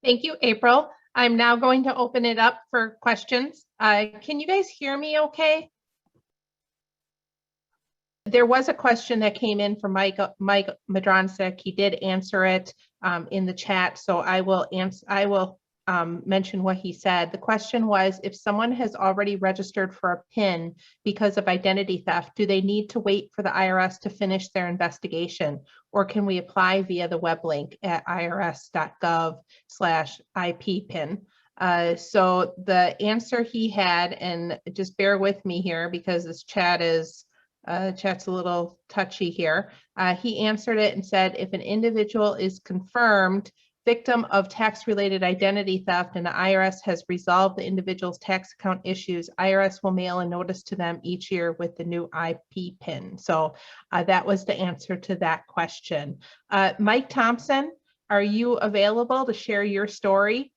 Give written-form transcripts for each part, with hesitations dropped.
Thank you, April. I'm now going to open it up for questions. Can you guys hear me okay? There was a question that came in from Mike Mudroncik. He did answer it in the chat, so I will mention what he said. The question was, if someone has already registered for a PIN because of identity theft, do they need to wait for the IRS to finish their investigation? Or can we apply via the web link at irs.gov/IPPIN? So the answer he had, and just bear with me here because this chat's a little touchy here. He answered it and said, if an individual is confirmed victim of tax-related identity theft and the IRS has resolved the individual's tax account issues, IRS will mail a notice to them each year with the new IP PIN. So that was the answer to that question. Mike Thompson, are you available to share your story?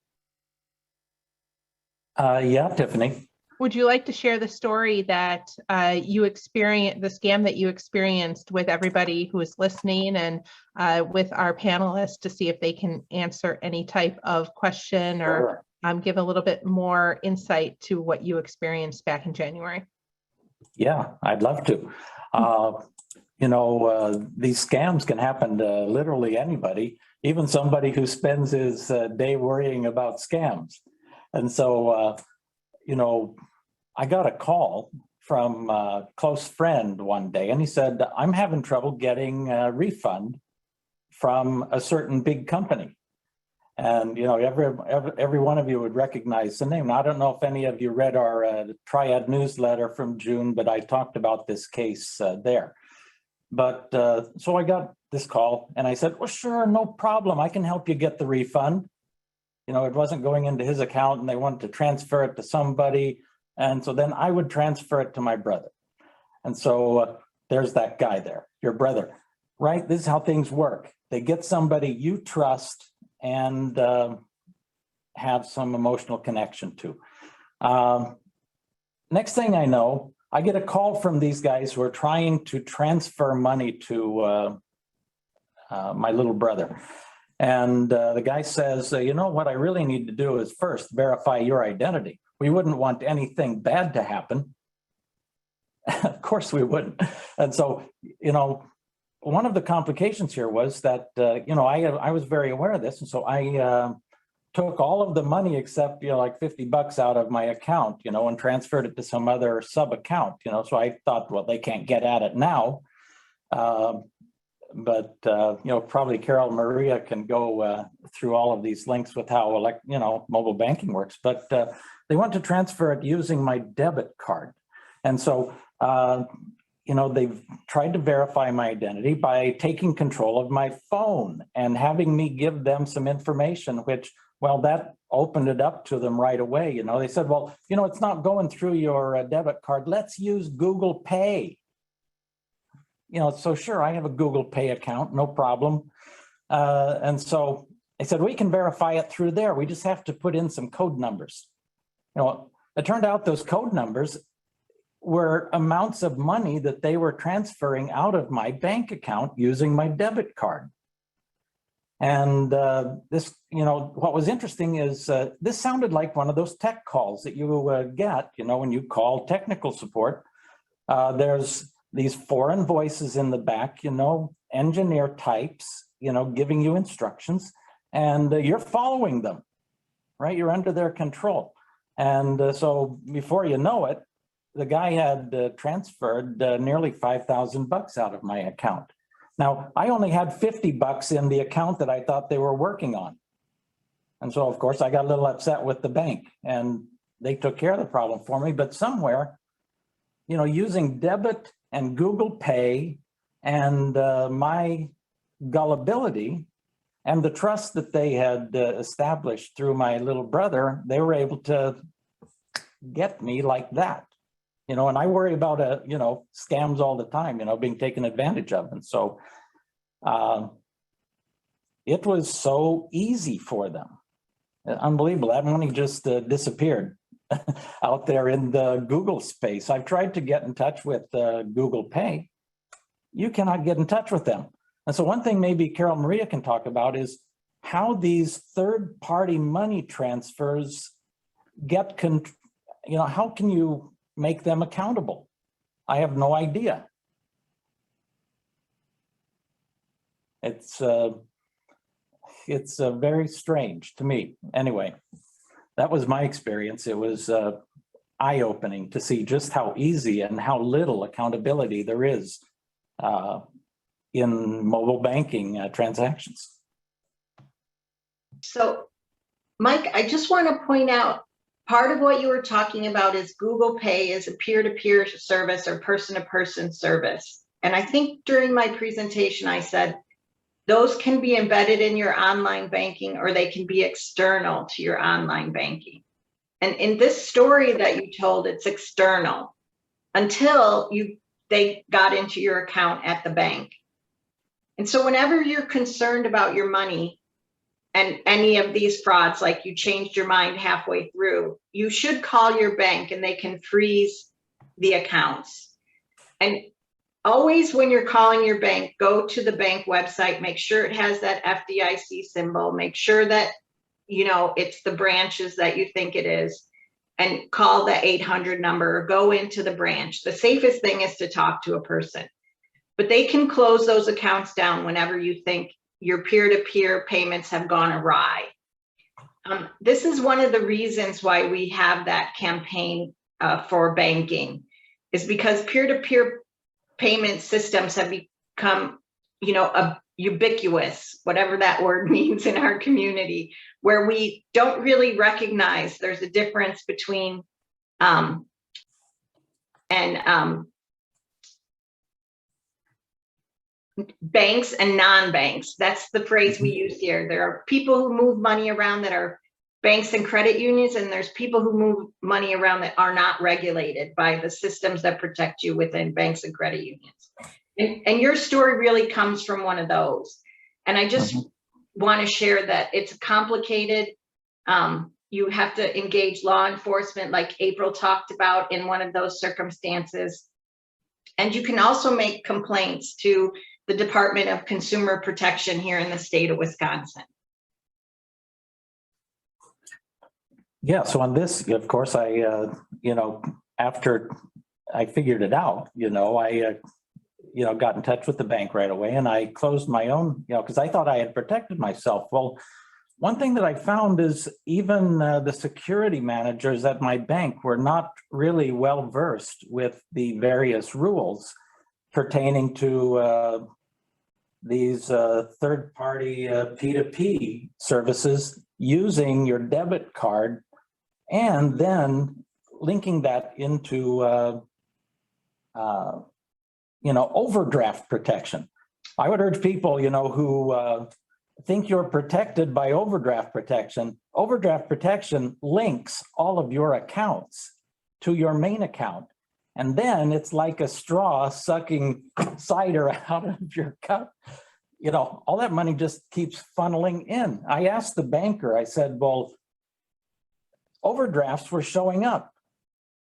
Yeah, Tiffany. Would you like to share the story that you experienced, the scam that you experienced, with everybody who is listening and with our panelists to see if they can answer any type of question or give a little bit more insight to what you experienced back in January? Yeah, I'd love to. These scams can happen to literally anybody, even somebody who spends his day worrying about scams. And so, I got a call from a close friend one day, and he said, I'm having trouble getting a refund from a certain big company. And, every one of you would recognize the name. Now, I don't know if any of you read our Triad newsletter from June, but I talked about this case there. But so I got this call and I said, well, sure, no problem. I can help you get the refund. It wasn't going into his account and they wanted to transfer it to somebody. And so then I would transfer it to my brother. And so there's that guy there, your brother, right? This is how things work. They get somebody you trust and have some emotional connection to. Next thing I know, I get a call from these guys who are trying to transfer money to my little brother. And the guy says, what I really need to do is first verify your identity. We wouldn't want anything bad to happen. Of course we wouldn't. And so, one of the complications here was that, I was very aware of this. And so I took all of the money except, like $50 out of my account, and transferred it to some other sub account, so I thought, well, they can't get at it now. But probably Carol Maria can go through all of these links with how mobile banking works. But they want to transfer it using my debit card, and so they've tried to verify my identity by taking control of my phone and having me give them some information, which, well, that opened it up to them right away. They said, well, it's not going through your debit card. Let's use Google Pay. So sure, I have a Google Pay account, no problem. And so I said, we can verify it through there. We just have to put in some code numbers. It turned out those code numbers were amounts of money that they were transferring out of my bank account using my debit card. And this, what was interesting is this sounded like one of those tech calls that you get, when you call technical support. There's these foreign voices in the back, engineer types, giving you instructions, and you're following them, right? You're under their control. And so before you know it, the guy had transferred nearly $5,000 out of my account. Now, I only had $50 in the account that I thought they were working on. And so, of course, I got a little upset with the bank, and they took care of the problem for me. But somewhere, using debit and Google Pay and my gullibility and the trust that they had established through my little brother, they were able to get me like that. And I worry about, scams all the time, being taken advantage of. And so it was so easy for them. Unbelievable. That money just disappeared out there in the Google space. I've tried to get in touch with Google Pay. You cannot get in touch with them. And so one thing maybe Carol Maria can talk about is, how these third-party money transfers get, how can you make them accountable? I have no idea. It's very strange to me. Anyway, that was my experience. It was eye-opening to see just how easy and how little accountability there is in mobile banking transactions. So, Mike, I just want to point out, part of what you were talking about is Google Pay is a peer-to-peer service or person-to-person service. And I think during my presentation, I said, those can be embedded in your online banking or they can be external to your online banking. And in this story that you told, it's external until they got into your account at the bank. And so whenever you're concerned about your money and any of these frauds, like you changed your mind halfway through, you should call your bank and they can freeze the accounts. And always when you're calling your bank, go to the bank website, make sure it has that FDIC symbol, make sure that, it's the branches that you think it is, and call the 800 number or go into the branch. The safest thing is to talk to a person, but they can close those accounts down whenever you think your peer-to-peer payments have gone awry. This is one of the reasons why we have that campaign for banking, is because peer-to-peer payment systems have become, ubiquitous, whatever that word means in our community, where we don't really recognize there's a difference between banks and non-banks. That's the phrase we use here. There are people who move money around that are banks and credit unions, and there's people who move money around that are not regulated by the systems that protect you within banks and credit unions. And your story really comes from one of those. And I just want to share that it's complicated. You have to engage law enforcement, like April talked about, in one of those circumstances. And you can also make complaints to the Department of Consumer Protection here in the state of Wisconsin. Yeah, so on this, of course, I, after I figured it out, I got in touch with the bank right away, and I closed my own, because I thought I had protected myself. Well, one thing that I found is even the security managers at my bank were not really well versed with the various rules pertaining to these third-party P2P services using your debit card and then linking that into overdraft protection. I would urge people, who think you're protected by overdraft protection. Overdraft protection links all of your accounts to your main account. And then it's like a straw sucking cider out of your cup. All that money just keeps funneling in. I asked the banker, I said, well, overdrafts were showing up.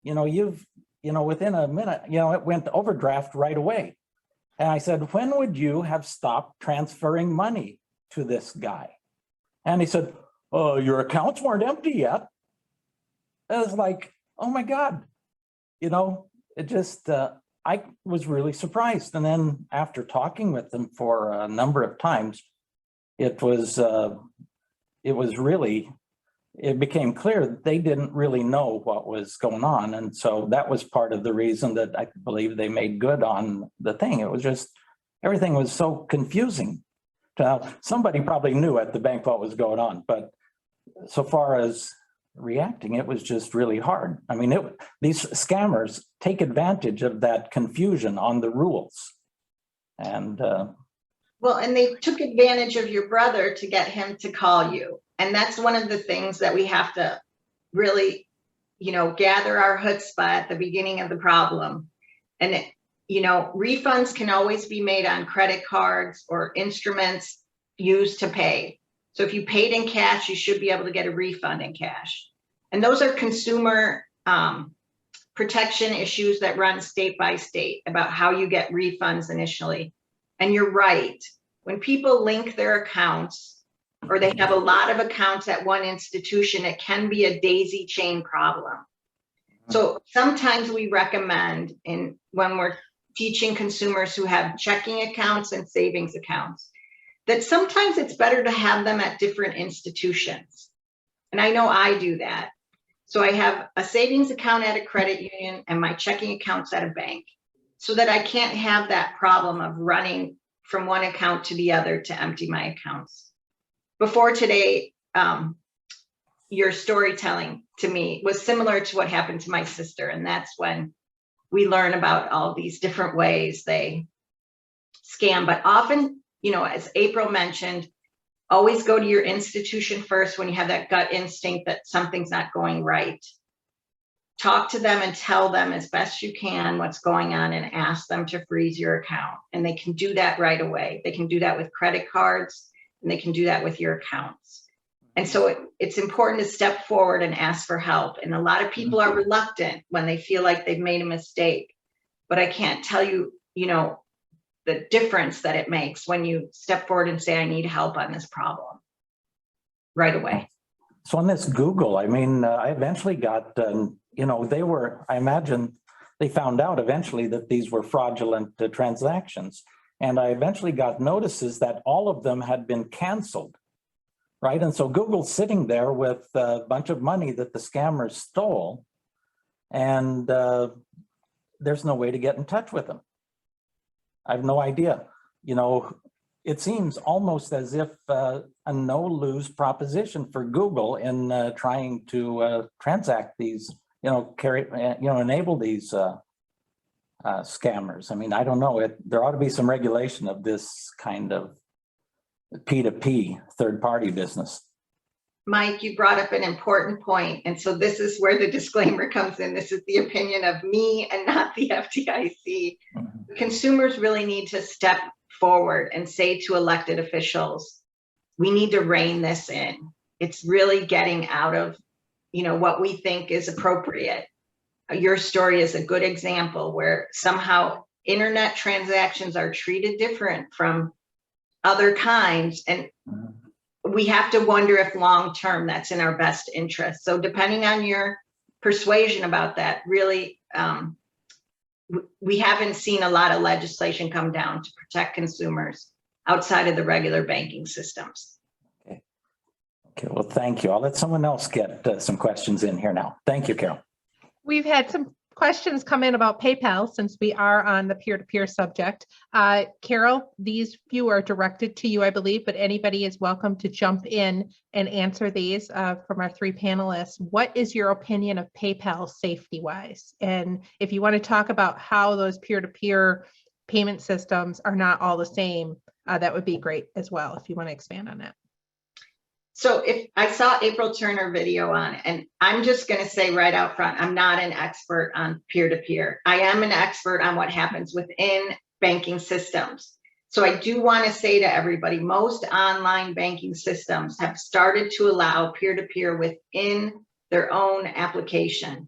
Within a minute, it went to overdraft right away. And I said, when would you have stopped transferring money to this guy? And he said, oh, your accounts weren't empty yet. I was like, oh my God, it just, I was really surprised. And then after talking with them for a number of times, it became clear that they didn't really know what was going on. And so that was part of the reason that I believe they made good on the thing. It was just, everything was so confusing. Somebody probably knew at the bank what was going on, but so far as reacting, it was just really hard. I mean, these scammers take advantage of that confusion on the rules. And well, and they took advantage of your brother to get him to call you. And that's one of the things that we have to really, gather our chutzpah at the beginning of the problem. And, refunds can always be made on credit cards or instruments used to pay. So if you paid in cash, you should be able to get a refund in cash. And those are consumer protection issues that run state by state about how you get refunds initially. And you're right, when people link their accounts, or they have a lot of accounts at one institution, it can be a daisy chain problem. So sometimes we recommend, when we're teaching consumers who have checking accounts and savings accounts, that sometimes it's better to have them at different institutions. And I know I do that. So I have a savings account at a credit union and my checking accounts at a bank, so that I can't have that problem of running from one account to the other to empty my accounts. Before today, your storytelling to me was similar to what happened to my sister. And that's when we learn about all these different ways they scam. But often, as April mentioned, always go to your institution first when you have that gut instinct that something's not going right. Talk to them and tell them as best you can what's going on and ask them to freeze your account. And they can do that right away. They can do that with credit cards and they can do that with your accounts. And so it's important to step forward and ask for help. And a lot of people are reluctant when they feel like they've made a mistake. But I can't tell you, the difference that it makes when you step forward and say, I need help on this problem right away. So on this Google, I eventually got, I imagine they found out eventually that these were fraudulent transactions. And I eventually got notices that all of them had been canceled. Right. And so Google's sitting there with a bunch of money that the scammers stole, and there's no way to get in touch with them. I have no idea. It seems almost as if a no-lose proposition for Google in trying to transact these, enable these scammers. I don't know. There ought to be some regulation of this kind of P2P third-party business. Mike, you brought up an important point. And so this is where the disclaimer comes in. This is the opinion of me and not the FDIC. Mm-hmm. Consumers really need to step forward and say to elected officials, we need to rein this in. It's really getting out of, what we think is appropriate. Your story is a good example where somehow internet transactions are treated different from other kinds, and we have to wonder if long-term that's in our best interest. So depending on your persuasion about that, really, we haven't seen a lot of legislation come down to protect consumers outside of the regular banking systems. Okay, well, thank you. I'll let someone else get some questions in here now. Thank you, Carol. We've had some questions come in about PayPal since we are on the peer-to-peer subject. Carol, these few are directed to you, I believe, but anybody is welcome to jump in and answer these from our three panelists. What is your opinion of PayPal safety-wise? And if you want to talk about how those peer-to-peer payment systems are not all the same, that would be great as well, if you want to expand on that. So if I saw April Turner video on, and I'm just going to say right out front, I'm not an expert on peer-to-peer. I am an expert on what happens within banking systems. So I do want to say to everybody, most online banking systems have started to allow peer-to-peer within their own application.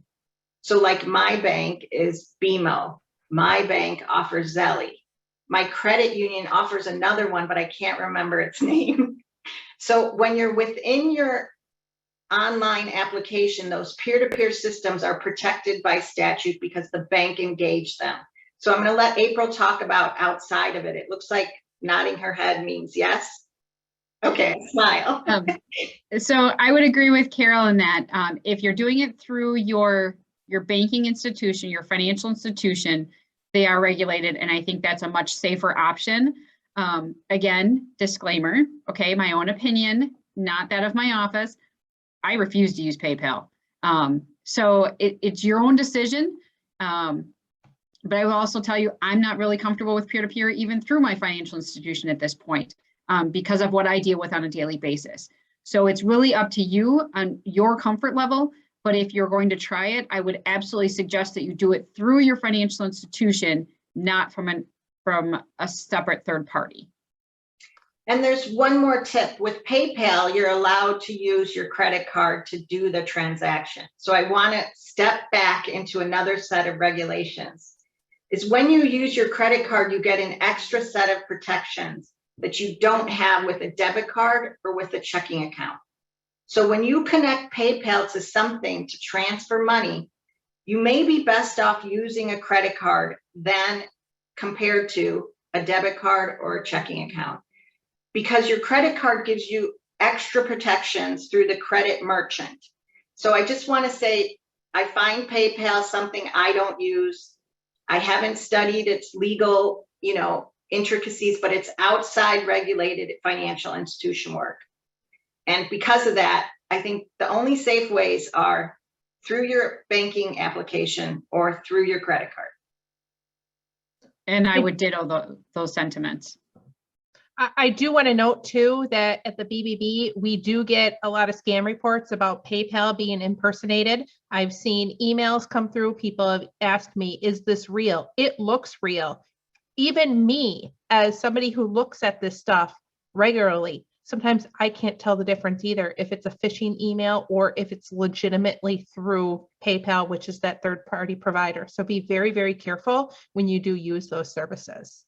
So like my bank is BMO. My bank offers Zelle. My credit union offers another one, but I can't remember its name. So when you're within your online application, those peer-to-peer systems are protected by statute because the bank engaged them. So I'm going to let April talk about outside of it. It looks like nodding her head means yes. Okay, smile. So I would agree with Carol in that if you're doing it through your banking institution, your financial institution, they are regulated, and I think that's a much safer option. Again, disclaimer, okay, my own opinion, not that of my office. I refuse to use PayPal. So it's your own decision. But I will also tell you, I'm not really comfortable with peer-to-peer even through my financial institution at this point because of what I deal with on a daily basis. So it's really up to you on your comfort level. But if you're going to try it, I would absolutely suggest that you do it through your financial institution, not from a separate third party. And there's one more tip. With PayPal, you're allowed to use your credit card to do the transaction. So I want to step back into another set of regulations. Is when you use your credit card, you get an extra set of protections that you don't have with a debit card or with a checking account. So when you connect PayPal to something to transfer money, you may be best off using a credit card than compared to a debit card or a checking account, because your credit card gives you extra protections through the credit merchant. So I just want to say, I find PayPal something I don't use. I haven't studied its legal, intricacies, but it's outside regulated financial institution work. And because of that, I think the only safe ways are through your banking application or through your credit card. And I would ditto those sentiments. I do want to note too that at the BBB, we do get a lot of scam reports about PayPal being impersonated. I've seen emails come through. People have asked me, is this real? It looks real. Even me, as somebody who looks at this stuff regularly, sometimes I can't tell the difference either if it's a phishing email or if it's legitimately through PayPal, which is that third-party provider. So be very, very careful when you do use those services.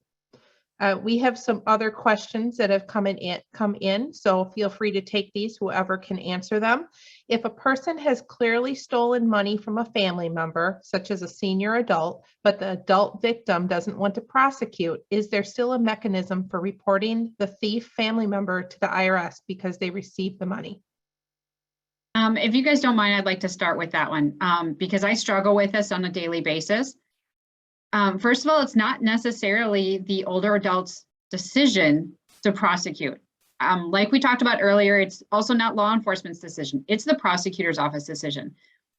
We have some other questions that have come in, so feel free to take these, whoever can answer them. If a person has clearly stolen money from a family member, such as a senior adult, but the adult victim doesn't want to prosecute, is there still a mechanism for reporting the thief family member to the IRS because they received the money? If you guys don't mind, I'd like to start with that one because I struggle with this on a daily basis. First of all, it's not necessarily the older adult's decision to prosecute. Like we talked about earlier, it's also not law enforcement's decision. It's the prosecutor's office decision.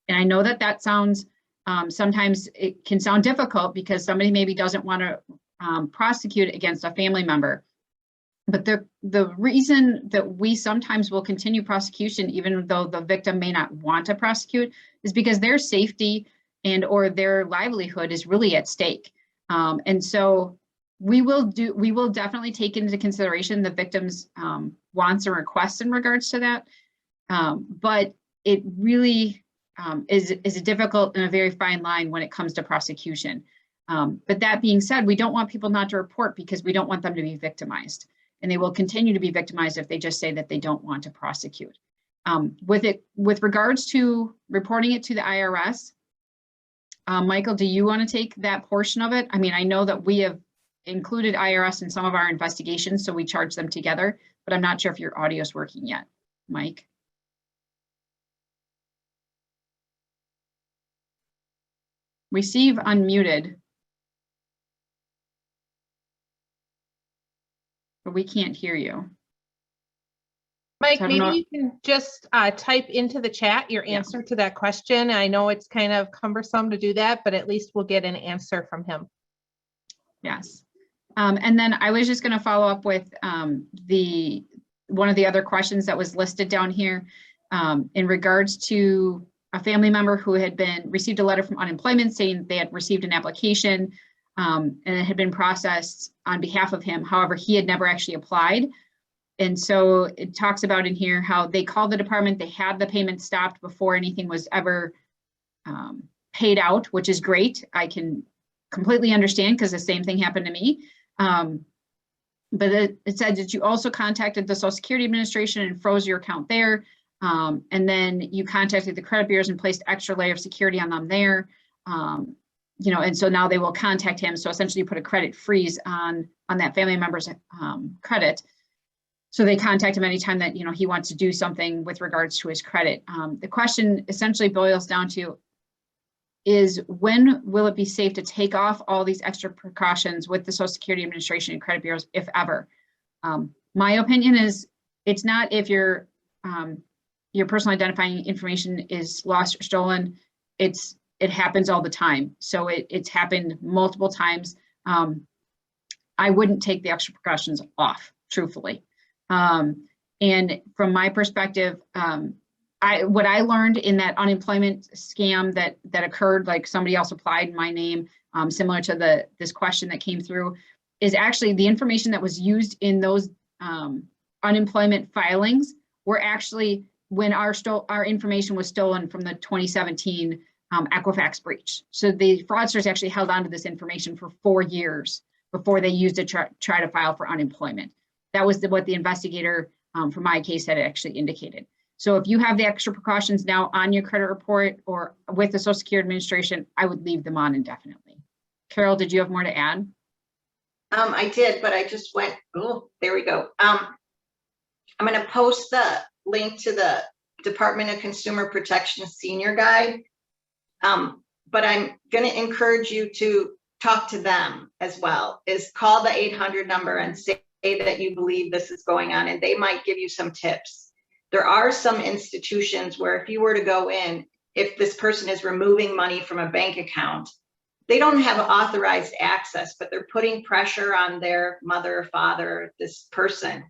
And I know that that sounds, sometimes it can sound difficult because somebody maybe doesn't want to prosecute against a family member. But the reason that we sometimes will continue prosecution, even though the victim may not want to prosecute, is because their safety and or their livelihood is really at stake. And so we will definitely take into consideration the victim's wants and requests in regards to that. But it really is a difficult and a very fine line when it comes to prosecution. But that being said, we don't want people not to report because we don't want them to be victimized. And they will continue to be victimized if they just say that they don't want to prosecute. With regards to reporting it to the IRS, Michael, do you want to take that portion of it? I mean, I know that we have included IRS in some of our investigations, so we charge them together, but I'm not sure if your audio is working yet, Mike. Receive unmuted. But we can't hear you. Mike, So maybe you can just type into the chat your answer to that question. I know it's kind of cumbersome to do that, but at least we'll get an answer from him. Yes. And then I was just going to follow up with one of the other questions that was listed down here in regards to a family member who had received a letter from unemployment saying they had received an application and it had been processed on behalf of him. However, he had never actually applied. And so it talks about in here how they called the department, they had the payment stopped before anything was ever paid out, which is great. I can completely understand because the same thing happened to me. But it said that you also contacted the Social Security Administration and froze your account there. And then you contacted the credit bureaus and placed extra layer of security on them there. And so now they will contact him. So essentially you put a credit freeze on that family member's credit. So they contact him anytime that, he wants to do something with regards to his credit. The question essentially boils down to is when will it be safe to take off all these extra precautions with the Social Security Administration and credit bureaus, if ever? My opinion is it's not if your personal identifying information is lost or stolen. It happens all the time. So it's happened multiple times. I wouldn't take the extra precautions off, truthfully. And from my perspective, what I learned in that unemployment scam that occurred, like somebody else applied in my name, similar to this question that came through, is actually the information that was used in those unemployment filings were actually when our information was stolen from the 2017 Equifax breach. So the fraudsters actually held on to this information for 4 years before they used it to try to file for unemployment. That was what the investigator for my case had actually indicated. So if you have the extra precautions now on your credit report or with the Social Security Administration, I would leave them on indefinitely. Carol, did you have more to add? I did, but I just went, oh, there we go. I'm going to post the link to the Department of Consumer Protection Senior Guide. But I'm going to encourage you to talk to them as well, is call the 800 number and say that you believe this is going on, and they might give you some tips. There are some institutions where if you were to go in, if this person is removing money from a bank account, they don't have authorized access, but they're putting pressure on their mother or father, this person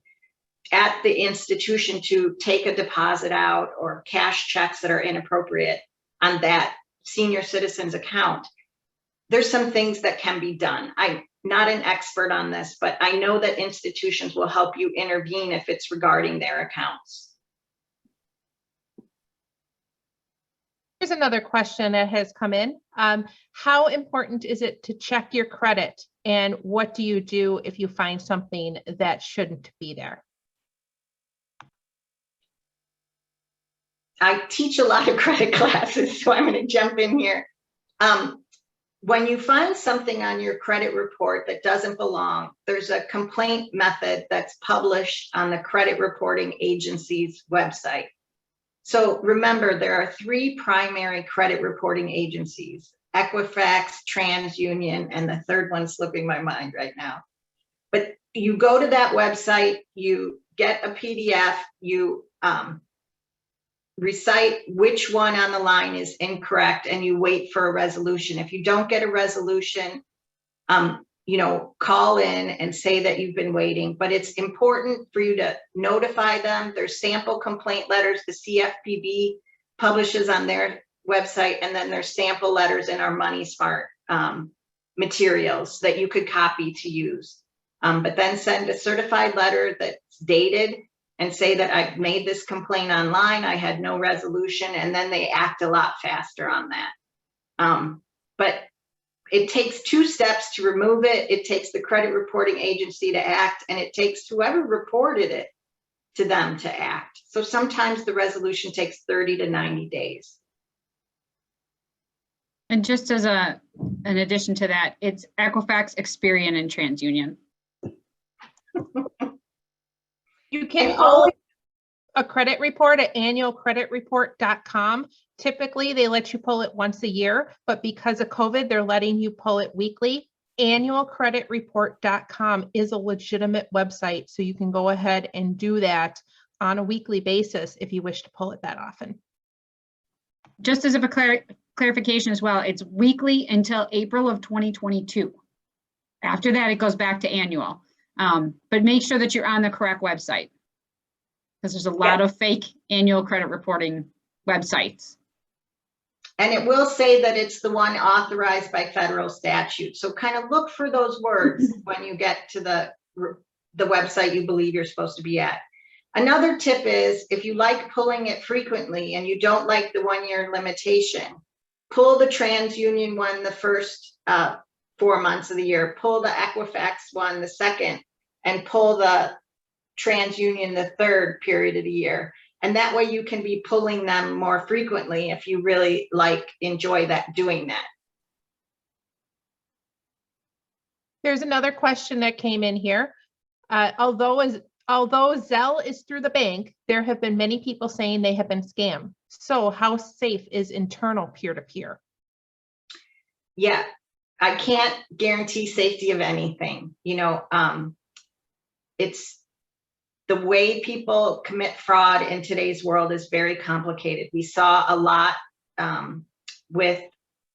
at the institution to take a deposit out or cash checks that are inappropriate on that senior citizen's account. There's some things that can be done. I'm not an expert on this, but I know that institutions will help you intervene if it's regarding their accounts. Here's another question that has come in. How important is it to check your credit? And what do you do if you find something that shouldn't be there? I teach a lot of credit classes, so I'm going to jump in here. When you find something on your credit report that doesn't belong, there's a complaint method that's published on the credit reporting agency's website. So remember, there are 3 primary credit reporting agencies: Equifax, TransUnion, and the third one slipping my mind right now. But you go to that website, you get a PDF, you recite which one on the line is incorrect, and you wait for a resolution. If you don't get a resolution, call in and say that you've been waiting, but it's important for you to notify them. There's sample complaint letters the CFPB publishes on their website, and then there's sample letters in our Money Smart materials that you could copy to use. But then send a certified letter that's dated and say that I've made this complaint online, I had no resolution, and then they act a lot faster on that. But it takes 2 steps to remove it. It takes the credit reporting agency to act, and it takes whoever reported it to them to act. So sometimes the resolution takes 30 to 90 days. And just as an addition to that, it's Equifax, Experian, and TransUnion. You can pull a credit report at annualcreditreport.com. Typically, they let you pull it once a year, but because of COVID, they're letting you pull it weekly. Annualcreditreport.com is a legitimate website, so you can go ahead and do that on a weekly basis if you wish to pull it that often. Just as a clarification as well, it's weekly until April of 2022. After that, it goes back to annual. But make sure that you're on the correct website, because there's a lot of fake annual credit reporting websites. And it will say that it's the one authorized by federal statute. So kind of look for those words when you get to the website you believe you're supposed to be at. Another tip is, if you like pulling it frequently and you don't like the 1-year limitation, pull the TransUnion one the first 4 months of the year, pull the Equifax one the second, and pull the TransUnion the third period of the year. And that way you can be pulling them more frequently if you really enjoy doing that. There's another question that came in here. Although Zelle is through the bank, there have been many people saying they have been scammed. So how safe is internal peer-to-peer? Yeah, I can't guarantee safety of anything. It's the way people commit fraud in today's world is very complicated. We saw a lot with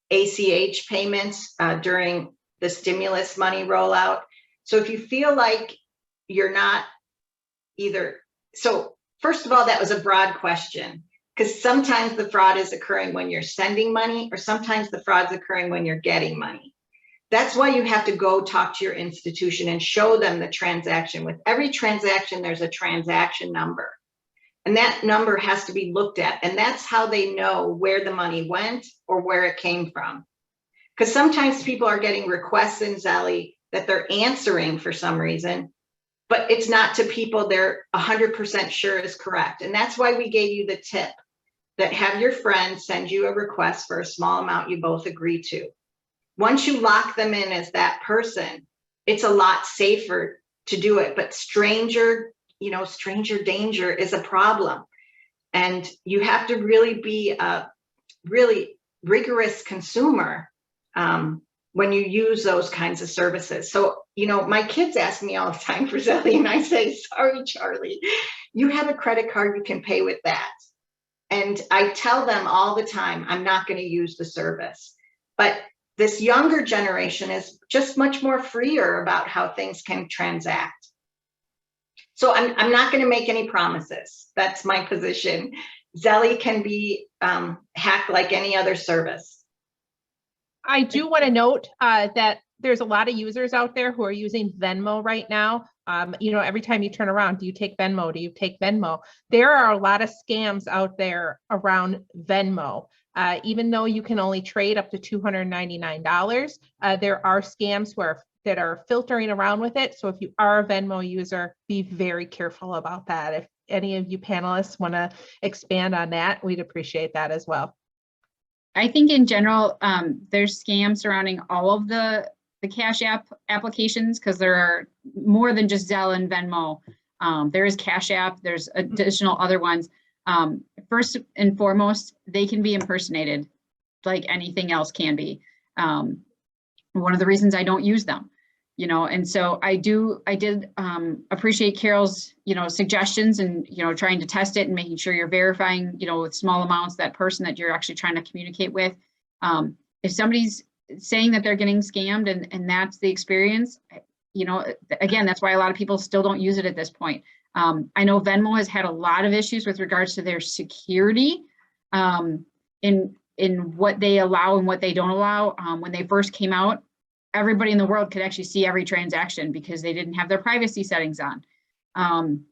ACH payments during the stimulus money rollout. So if you feel like you're not so first of all, that was a broad question, because sometimes the fraud is occurring when you're sending money, or sometimes the fraud's occurring when you're getting money. That's why you have to go talk to your institution and show them the transaction. With every transaction, there's a transaction number, and that number has to be looked at. And that's how they know where the money went or where it came from. Because sometimes people are getting requests in Zelle that they're answering for some reason, but it's not to people they're 100% sure is correct. And that's why we gave you the tip that have your friend send you a request for a small amount you both agree to. Once you lock them in as that person, it's a lot safer to do it. But stranger danger is a problem. And you have to really be a really rigorous consumer when you use those kinds of services. So, my kids ask me all the time for Zelle, and I say, sorry, Charlie, you have a credit card, you can pay with that. And I tell them all the time, I'm not going to use the service. But this younger generation is just much more freer about how things can transact. So I'm not going to make any promises. That's my position. Zelle can be hacked like any other service. I do want to note that there's a lot of users out there who are using Venmo right now. Every time you turn around, do you take Venmo? Do you take Venmo? There are a lot of scams out there around Venmo. Even though you can only trade up to $299, there are scams that are filtering around with it. So if you are a Venmo user, be very careful about that. If any of you panelists want to expand on that, we'd appreciate that as well. I think in general, there's scams surrounding all of the Cash App applications, because there are more than just Zelle and Venmo. There is Cash App, there's additional other ones. First and foremost, they can be impersonated like anything else can be. One of the reasons I don't use them, and so I did appreciate Carol's, suggestions and, trying to test it and making sure you're verifying, with small amounts, that person that you're actually trying to communicate with. If somebody's saying that they're getting scammed and that's the experience, again, that's why a lot of people still don't use it at this point. I know Venmo has had a lot of issues with regards to their security in what they allow and what they don't allow. When they first came out, everybody in the world could actually see every transaction because they didn't have their privacy settings on.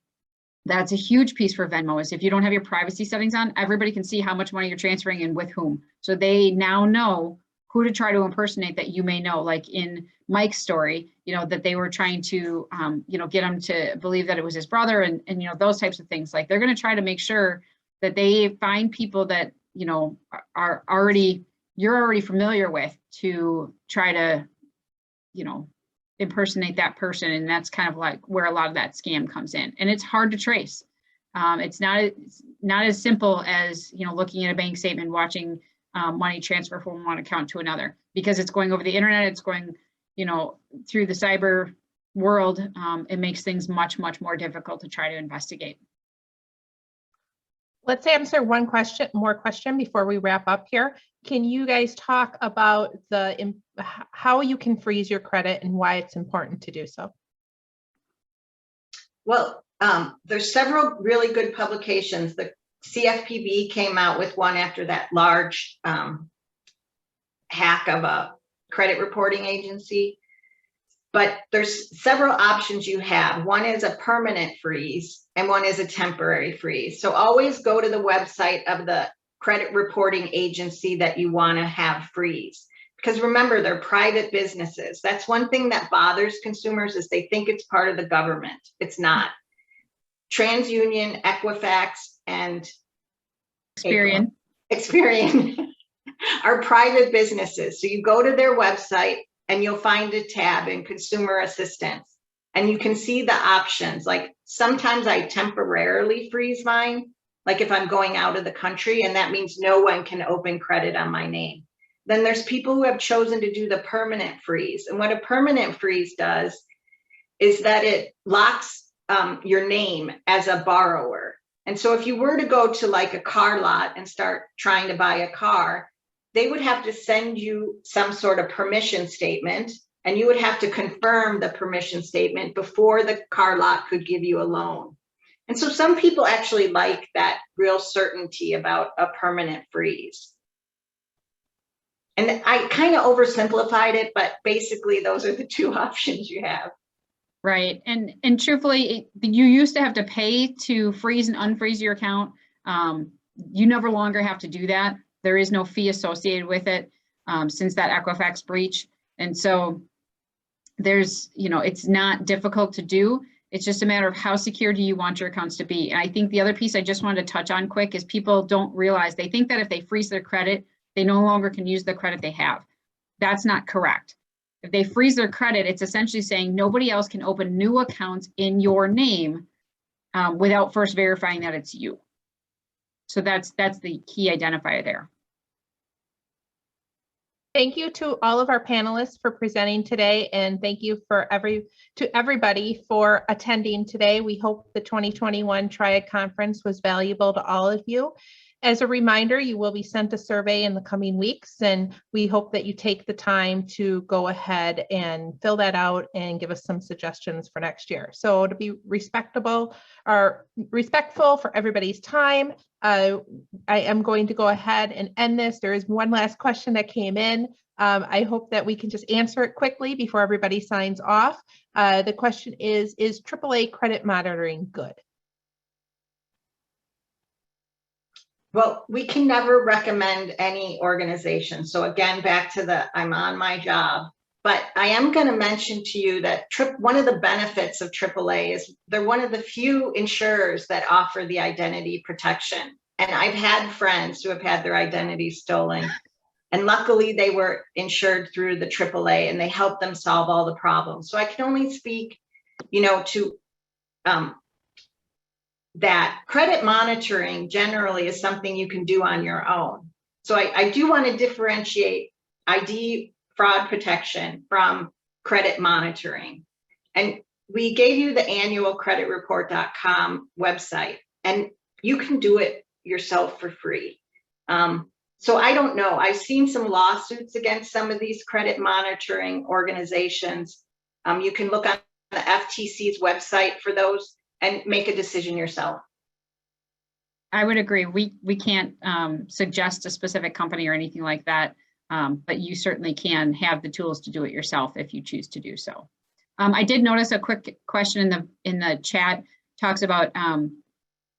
That's a huge piece for Venmo, is if you don't have your privacy settings on, everybody can see how much money you're transferring and with whom. So they now know who to try to impersonate that you may know, like in Mike's story, that they were trying to, get him to believe that it was his brother and those types of things. Like, they're going to try to make sure that they find people that, you're already familiar with, to try to, impersonate that person. And that's kind of like where a lot of that scam comes in. And it's hard to trace. It's not as simple as, looking at a bank statement, watching money transfer from one account to another, because it's going over the internet, it's going, through the cyber world. It makes things much, much more difficult to try to investigate. Let's answer one more question before we wrap up here. Can you guys talk about how you can freeze your credit and why it's important to do so? Well, there's several really good publications. The CFPB came out with one after that large hack of a credit reporting agency. But there's several options you have. One is a permanent freeze and one is a temporary freeze. So always go to the website of the credit reporting agency that you want to have freeze. Because remember, they're private businesses. That's one thing that bothers consumers, is they think it's part of the government. It's not. TransUnion, Equifax, and Experian are private businesses. So you go to their website and you'll find a tab in consumer assistance, and you can see the options. Like, sometimes I temporarily freeze mine, like if I'm going out of the country, and that means no one can open credit on my name. Then there's people who have chosen to do the permanent freeze. And what a permanent freeze does is that it locks your name as a borrower. And so if you were to go to like a car lot and start trying to buy a car, they would have to send you some sort of permission statement, and you would have to confirm the permission statement before the car lot could give you a loan. And so some people actually like that real certainty about a permanent freeze. And I kind of oversimplified it, but basically those are the two options you have. Right. And truthfully, you used to have to pay to freeze and unfreeze your account. You never longer have to do that. There is no fee associated with it since that Equifax breach. And so there's, it's not difficult to do. It's just a matter of how secure do you want your accounts to be. And I think the other piece I just wanted to touch on quick is people don't realize, they think that if they freeze their credit, they no longer can use the credit they have. That's not correct. If they freeze their credit, it's essentially saying nobody else can open new accounts in your name without first verifying that it's you. So that's the key identifier there. Thank you to all of our panelists for presenting today, and thank you to everybody for attending today. We hope the 2021 Triad Conference was valuable to all of you. As a reminder, you will be sent a survey in the coming weeks, and we hope that you take the time to go ahead and fill that out and give us some suggestions for next year. So to be respectful for everybody's time, I am going to go ahead and end this. There is one last question that came in. I hope that we can just answer it quickly before everybody signs off. The question is AAA credit monitoring good? Well, we can never recommend any organization. So again, back to the I'm on my job. But I am going to mention to you that one of the benefits of AAA is they're one of the few insurers that offer the identity protection. And I've had friends who have had their identity stolen. And luckily they were insured through the AAA and they helped them solve all the problems. So I can only speak, to that credit monitoring generally is something you can do on your own. So I do want to differentiate ID fraud protection from credit monitoring. And we gave you the annual creditreport.com website, and you can do it yourself for free. So I don't know. I've seen some lawsuits against some of these credit monitoring organizations. You can look on the FTC's website for those and make a decision yourself. I would agree. We can't suggest a specific company or anything like that, but you certainly can have the tools to do it yourself if you choose to do so. I did notice a quick question in the chat talks about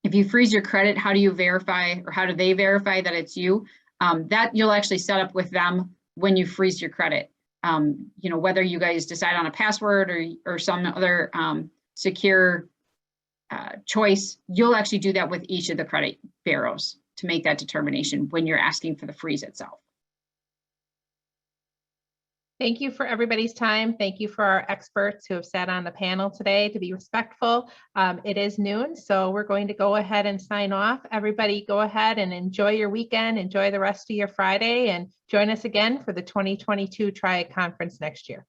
if you freeze your credit, how do you verify, or how do they verify that it's you? That you'll actually set up with them when you freeze your credit. Whether you guys decide on a password or some other secure choice, you'll actually do that with each of the credit bureaus to make that determination when you're asking for the freeze itself. Thank you for everybody's time. Thank you for our experts who have sat on the panel today. To be respectful, it is noon, so we're going to go ahead and sign off. Everybody go ahead and enjoy your weekend, enjoy the rest of your Friday, and join us again for the 2022 Triad Conference next year.